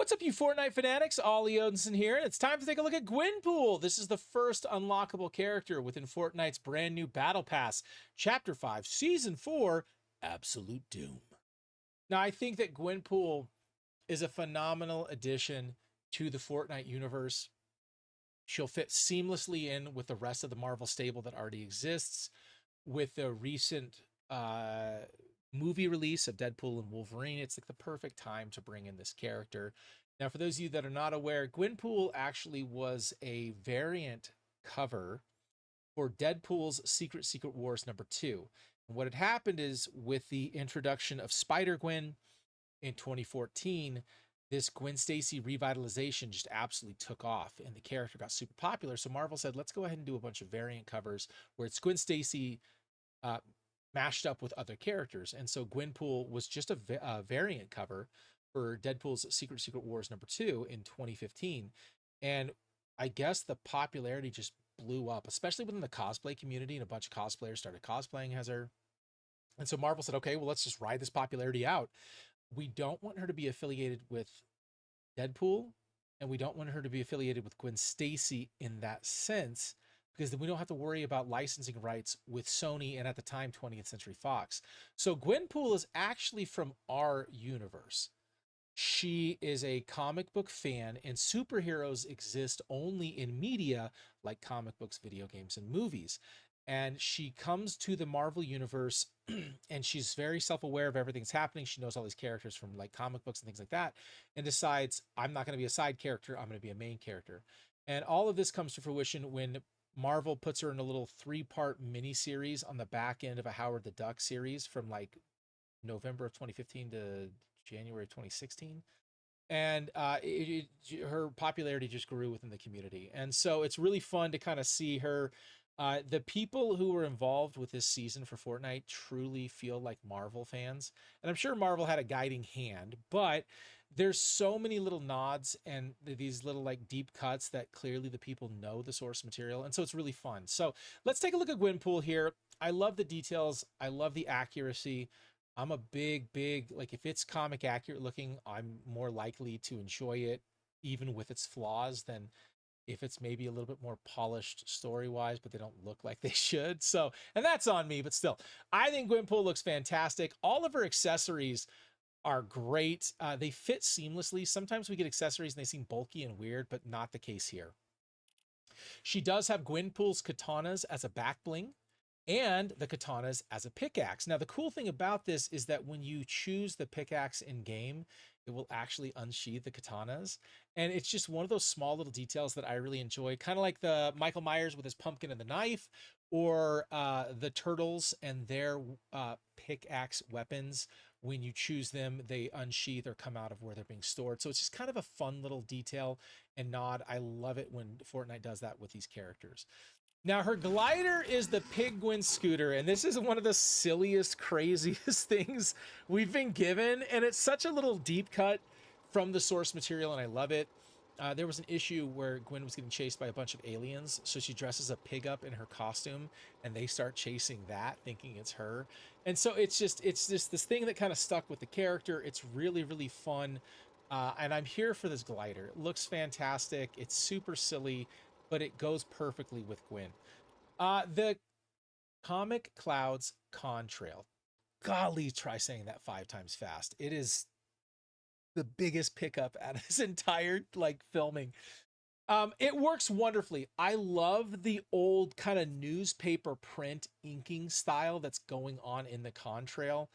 What's up, you Fortnite fanatics? Ollie Odinson here, and it's time to take a look at Gwenpool. This is the first unlockable character within Fortnite's brand new Battle Pass, Chapter 5, Season 4, Absolute Doom. Now, I think that Gwenpool is a phenomenal addition to the Fortnite universe. She'll fit seamlessly in with the rest of the Marvel stable that already exists. With the recent movie release of Deadpool and Wolverine, it's like the perfect time to bring in this character. Now, for those of you that are not aware, Gwenpool actually was a variant cover for Deadpool's Secret Wars #2. And what had happened is, with the introduction of Spider-Gwen in 2014, this Gwen Stacy revitalization just absolutely took off and the character got super popular. So Marvel said, let's go ahead and do a bunch of variant covers where it's Gwen Stacy uh, mashed up with other characters. And so Gwenpool was just a variant cover for Deadpool's Secret Wars #2 in 2015. And I guess the popularity just blew up, especially within the cosplay community, and a bunch of cosplayers started cosplaying as her. And so Marvel said, okay, well, let's just ride this popularity out. We don't want her to be affiliated with Deadpool, and we don't want her to be affiliated with Gwen Stacy in that sense, because then we don't have to worry about licensing rights with Sony and, at the time, 20th Century Fox. So Gwenpool is actually from our universe. She is a comic book fan, and superheroes exist only in media like comic books, video games, and movies. And she comes to the Marvel universe and she's very self-aware of everything that's happening. She knows all these characters from like comic books and things like that, and decides, I'm not going to be a side character, I'm going to be a main character. And all of this comes to fruition when Marvel puts her in a little 3-part mini series on the back end of a Howard the Duck series from like November of 2015 to January of 2016. And her popularity just grew within the community. And so it's really fun to kind of see her. The people who were involved with this season for Fortnite truly feel like Marvel fans. And I'm sure Marvel had a guiding hand, but there's so many little nods and these little like deep cuts that clearly the people know the source material. And so it's really fun. So let's take a look at Gwenpool here. I love the details. I love the accuracy. I'm a big, like, if it's comic accurate looking, I'm more likely to enjoy it, even with its flaws, than if it's maybe a little bit more polished story wise, but they don't look like they should. So, and that's on me, but still, I think Gwenpool looks fantastic. All of her accessories are great. They fit seamlessly. Sometimes we get accessories and they seem bulky and weird, but not the case here. She does have Gwenpool's katanas as a back bling, and the katanas as a pickaxe. Now, the cool thing about this is that when you choose the pickaxe in game, it will actually unsheath the katanas. And it's just one of those small little details that I really enjoy, kind of like the Michael Myers with his pumpkin and the knife, or the turtles and their pickaxe weapons. When you choose them, they unsheath or come out of where they're being stored. So it's just kind of a fun little detail and nod. I love it when Fortnite does that with these characters. Now, her glider is the Pigwin scooter, and this is one of the silliest, craziest things we've been given, and it's such a little deep cut from the source material, and I love it. There was an issue where Gwen was getting chased by a bunch of aliens, so she dresses a pig up in her costume, and they start chasing that, thinking it's her. And so it's just this thing that kind of stuck with the character. It's really fun, and I'm here for this glider. It looks fantastic. It's super silly, but it goes perfectly with Gwen. The Comic Clouds Contrail. Golly, try saying that 5 times fast. It is the biggest pickup out of this entire like filming. It works wonderfully. I love the old kind of newspaper print inking style that's going on in the contrail.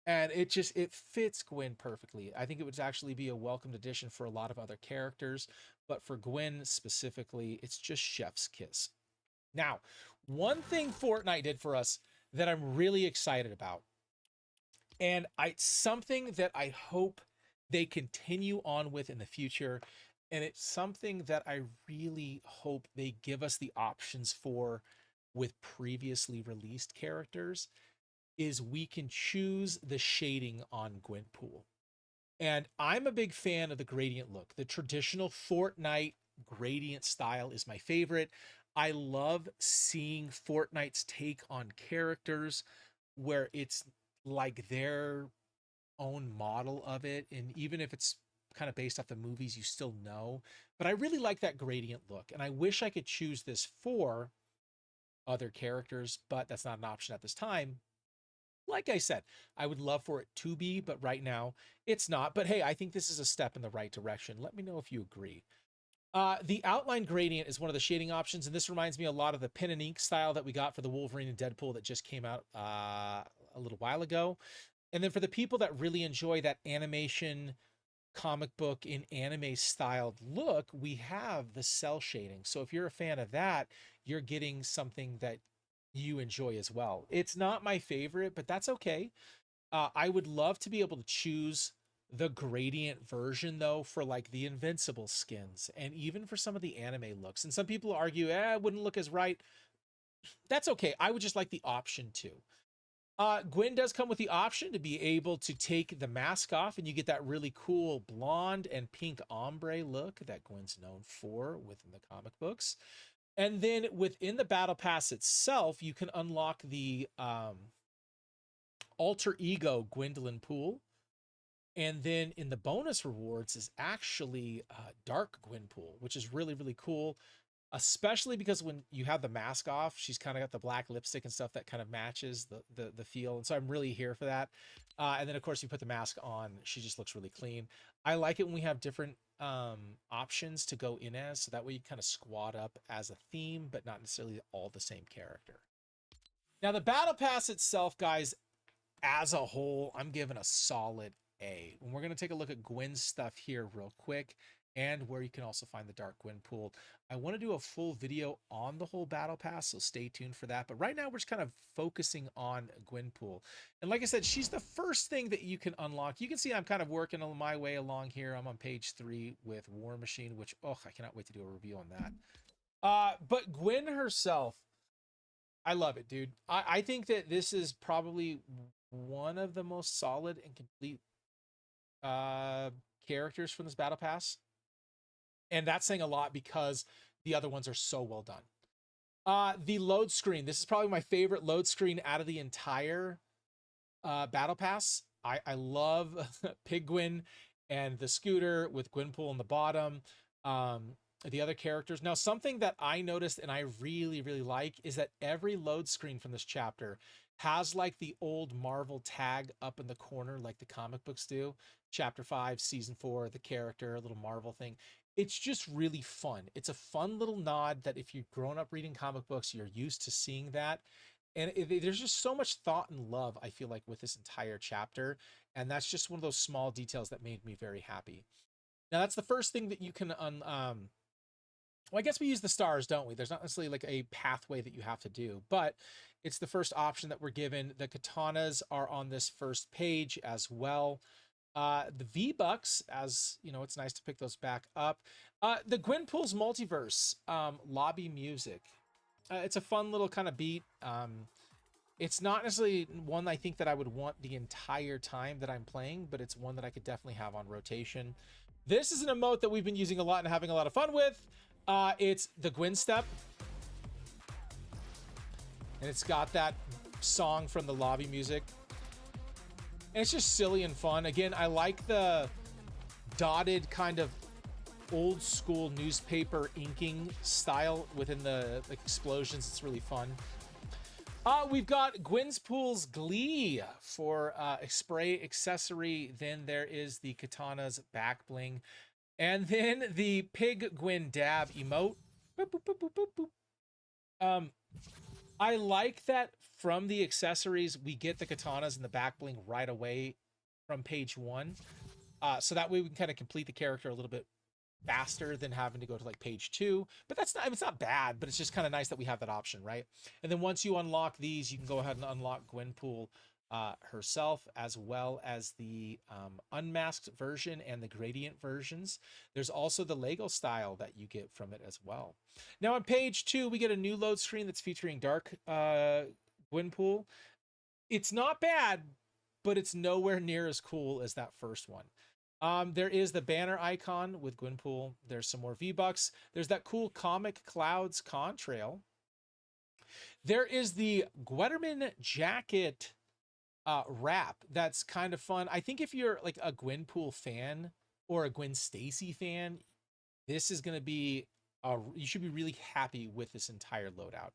And it fits Gwen perfectly. I think it would actually be a welcomed addition for a lot of other characters, but for Gwen specifically, it's just chef's kiss. Now, one thing Fortnite did for us that I'm really excited about, and something that I hope they continue on with in the future, and it's something that I really hope they give us the options for with previously released characters, is we can choose the shading on Gwenpool. And I'm a big fan of the gradient look. The traditional Fortnite gradient style is my favorite. I love seeing Fortnite's take on characters where it's like their own model of it. And even if it's kind of based off the movies you still know. But I really like that gradient look, and I wish I could choose this for other characters, but that's not an option at this time. Like I said, I would love for it to be, but right now it's not. But hey, I think this is a step in the right direction. Let me know if you agree. The outline gradient is one of the shading options, and this reminds me a lot of the pen and ink style that we got for the Wolverine and Deadpool that just came out a little while ago. And then for the people that really enjoy that animation comic book in anime styled look, we have the cell shading. So if you're a fan of that, you're getting something that you enjoy as well. It's not my favorite, but that's okay. I would love to be able to choose the gradient version though for like the Invincible skins and even for some of the anime looks. And some people argue, it wouldn't look as right. That's okay. I would just like the option to. Gwen does come with the option to be able to take the mask off, and you get that really cool blonde and pink ombre look that Gwen's known for within the comic books. And then within the battle pass itself, you can unlock the alter ego Gwendolyn Pool. And then in the bonus rewards is actually Dark Gwenpool, which is really, really cool. Especially because when you have the mask off, she's kind of got the black lipstick and stuff that kind of matches the feel. And so I'm really here for that. And then of course you put the mask on, she just looks really clean. I like it when we have different options to go in as, so that way you kind of squad up as a theme, but not necessarily all the same character. Now the battle pass itself, guys, as a whole, I'm giving a solid A. And we're going to take a look at Gwen's stuff here real quick, and where you can also find the Dark Gwenpool. I want to do a full video on the whole battle pass, so stay tuned for that. But right now we're just kind of focusing on Gwenpool. And like I said, she's the first thing that you can unlock. You can see I'm kind of working on my way along here. I'm on page 3 with War Machine, which, oh, I cannot wait to do a review on that. But Gwen herself, I love it, dude. I think that this is probably one of the most solid and complete characters from this battle pass. And that's saying a lot because the other ones are so well done. The load screen. This is probably my favorite load screen out of the entire battle pass. I love Pigwin and the scooter with Gwenpool on the bottom. The other characters. Now, something that I noticed and I really, really like is that every load screen from this chapter has like the old Marvel tag up in the corner, like the comic books do. Chapter 5, Season 4, the character, a little Marvel thing. It's just really fun. It's a fun little nod that if you've grown up reading comic books, you're used to seeing that. And there's just so much thought and love, I feel like, with this entire chapter. And that's just one of those small details that made me very happy. Now, that's the first thing that you can well, I guess we use the stars, don't we? There's not necessarily like a pathway that you have to do, but it's the first option that we're given. The katanas are on this first page as well. The V-Bucks, as you know, it's nice to pick those back up. The Gwenpool's Multiverse lobby music. It's a fun little kind of beat. It's not necessarily one I think that I would want the entire time that I'm playing, but it's one that I could definitely have on rotation. This is an emote that we've been using a lot and having a lot of fun with. It's the Gwen Step. And it's got that song from the lobby music. And it's just silly and fun. Again, I like the dotted kind of old school newspaper inking style within the explosions. It's really fun. We've got Gwenpool's Glee for spray accessory. Then there is the katana's back bling. And then the Pig Gwen dab emote. Boop, boop, boop, boop, boop, boop. I like that from the accessories, we get the katanas and the back bling right away from page 1. So that way we can kind of complete the character a little bit faster than having to go to like page 2. But that's not, it's not bad, but it's just kind of nice that we have that option, right? And then once you unlock these, you can go ahead and unlock Gwenpool herself, as well as the unmasked version and the gradient versions. There's also the Lego style that you get from it as well. Now on page 2, we get a new load screen that's featuring Dark Gwenpool. It's not bad, but it's nowhere near as cool as that first one. There is the banner icon with Gwenpool. There's some more V-Bucks. There's that cool Comic Clouds contrail. There is the Gwetterman jacket wrap that's kind of fun. I think if you're like a Gwenpool fan or a Gwen Stacy fan, this is going to be you should be really happy with this entire loadout.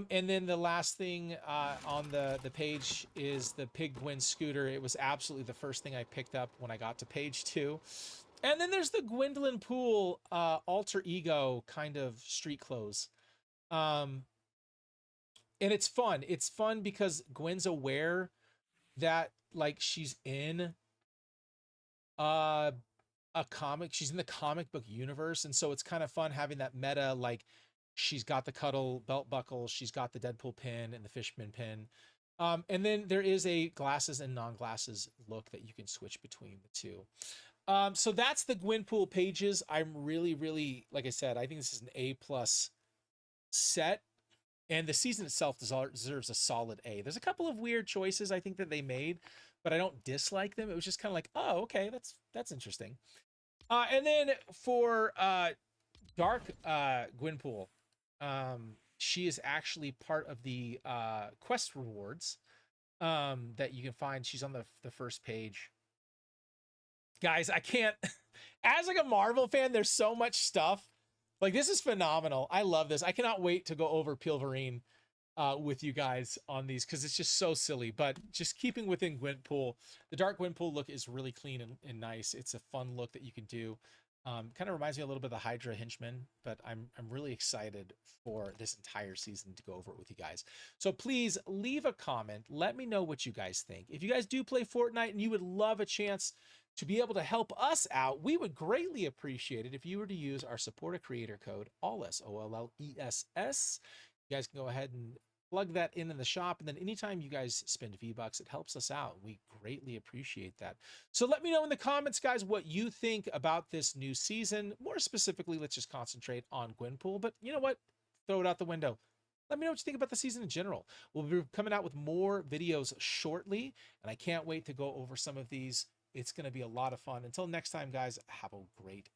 And then the last thing on the page is the Pig Gwen scooter. It was absolutely the first thing I picked up when I got to page 2. And then there's the Gwendolyn Pool alter ego kind of street clothes. And it's fun. It's fun because Gwen's aware that like she's in a comic, she's in the comic book universe, and so it's kind of fun having that meta, like she's got the cuddle belt buckle, she's got the Deadpool pin and the Fishman pin. And then there is a glasses and non-glasses look that you can switch between the two. So that's the Gwenpool pages. I'm really, like I said, I think this is an A+ set, and the season itself deserves a solid A. There's a couple of weird choices I think that they made, but I don't dislike them. It was just kind of like, oh, okay, that's interesting. And then for Dark Gwenpool, she is actually part of the quest rewards that you can find. She's on the first page. Guys, I can't, as like a Marvel fan, there's so much stuff. Like, this is phenomenal. I love this. I cannot wait to go over Pilverine with you guys on these, because it's just so silly. But just keeping within Gwenpool, the Dark Gwenpool look is really clean and nice. It's a fun look that you can do. Kind of reminds me a little bit of the Hydra henchman, but I'm really excited for this entire season to go over it with you guys. So please leave a comment. Let me know what you guys think. If you guys do play Fortnite and you would love a chance to be able to help us out, we would greatly appreciate it if you were to use our support a creator code, ALLESS, OLLESS. You guys can go ahead and plug that in the shop, and then anytime you guys spend V-Bucks, it helps us out. We greatly appreciate that. So let me know in the comments, guys, what you think about this new season. More specifically, let's just concentrate on Gwenpool, but you know what? Throw it out the window. Let me know what you think about the season in general. We'll be coming out with more videos shortly, and I can't wait to go over some of these. It's going to be a lot of fun. Until next time, guys, have a great